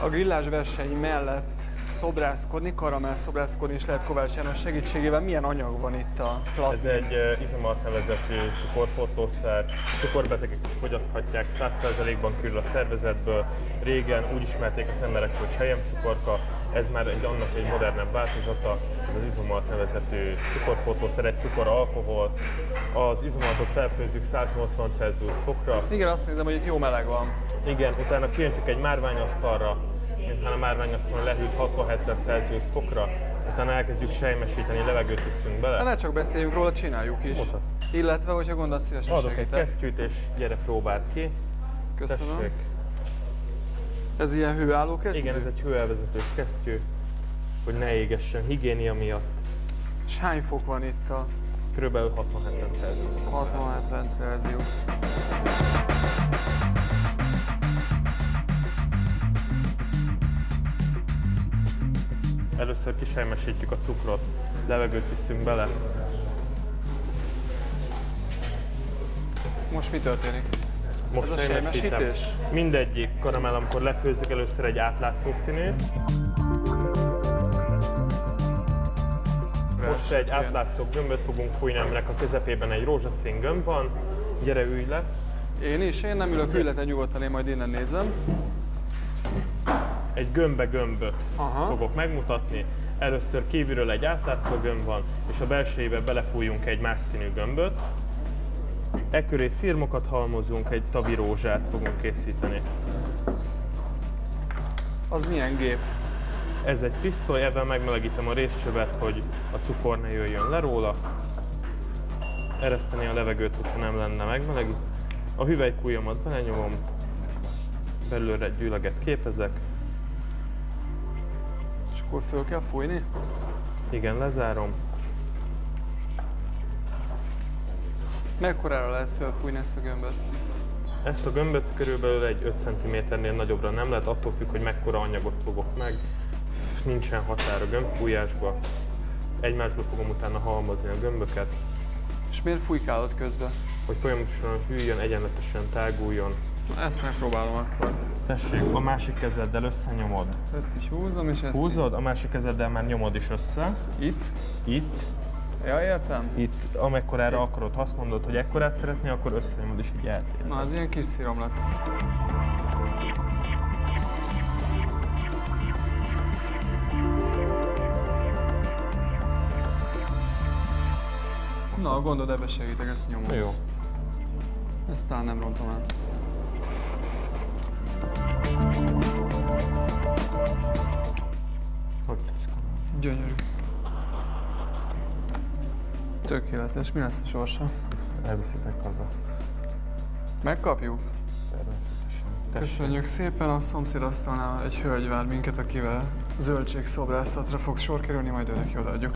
A grillás verseny mellett szobrászkodni, karamell szobrászkodni is lehet Kovács János segítségével. Milyen anyag van itt a platni? Ez egy izomat nevezetű cukorfotlószer. Cukorbetegek is fogyaszthatják, 100%-ban kerül a szervezetből. Régen úgy ismerték az emberek, hogy selyemcukorka, ez már annak egy modernebb változata. Ez az izomat nevezetű cukorfotlószer, egy cukoralkohol. Az izomatot felfőzzük 180 Celsius fokra. Igen, azt nézem, hogy itt jó meleg van. Igen, utána kiöntjük egy márványasztalra, miután a márványasztalon lehűt 60-70 Celsius fokra, utána elkezdjük sejmesíteni, levegőt viszünk bele. Ne csak beszéljünk róla, csináljuk is. Mutat. Illetve, hogyha gondolsz, szívesen Adok egy segítek. kesztyűt és gyere próbáld ki. Köszönöm. Tessék. Ez ilyen hőálló kesztyű? Igen, ez egy hőelvezetős kesztyű, hogy ne égessen higiénia miatt. És hány fok van itt a Körülbelül 60-70 Celsius. 60-70 Celsius. Először kisejmesítjük a cukrot, levegőt viszünk bele. Most mi történik? Most Ez a sejmesítés? Mindegyik karamell, amikor lefőzzük, először egy átlátszó színű. Most egy átlátszó gömböt fogunk fújni, aminek a közepében egy rózsaszín gömb van. Gyere, ülj le! Én is, én nem ülök, ülj le nyugodtan, én majd innen nézem. Egy gömbbe-gömböt fogok megmutatni. Először kívülről egy átlátszó gömb van, és a belsejébe belefújunk egy más színű gömböt. Ekköré szirmokat halmozunk, egy tavi rózsát fogunk készíteni. Az milyen gép? Ez egy pisztoly, ebben megmelegítem a részcsövet, hogy a cukor ne jöjjön le róla. Ereszteni a levegőt, hogyha nem lenne megmelegít. A hüvelykujjamat belenyomom, belőle egy gyűlöget képezek. És akkor föl kell fújni? Igen, lezárom. Mekkorára lehet felfújni ezt a gömböt? Ezt a gömböt körülbelül egy 5 cm-nél nagyobbra nem lehet, attól függ, hogy mekkora anyagot fogok meg. Nincsen határ a gömbfújásba. Egymásba fogom utána halmozni a gömböket. És miért fújkálod közben? Hogy folyamatosan hűljön, egyenletesen táguljon. Na, ezt megpróbálom akkor. Tessék, a másik kezeddel összenyomod. Ezt is húzom, és ezt Húzod, a másik kezeddel már nyomod is össze. Itt? Itt. Ja, értem. Itt, amekkorára akarod. Ha azt mondod, hogy ekkorát szeretnél, akkor összenyomod és így eltér. Na, ez ilyen kis szírom lett. Na, gondolod, ebbe segítek, ezt nyomom. Jó. Ezt talán nem rontom el. Hogy tesz? Gyönyörű. Tökéletes. Mi lesz a sorsa? Elviszitek haza. Megkapjuk? Természetesen. Köszönjük szépen, a szomszédasztalnál egy hölgy vár minket, akivel zöldségszobrászatra fog sor kerülni, majd ő neki odaadjuk.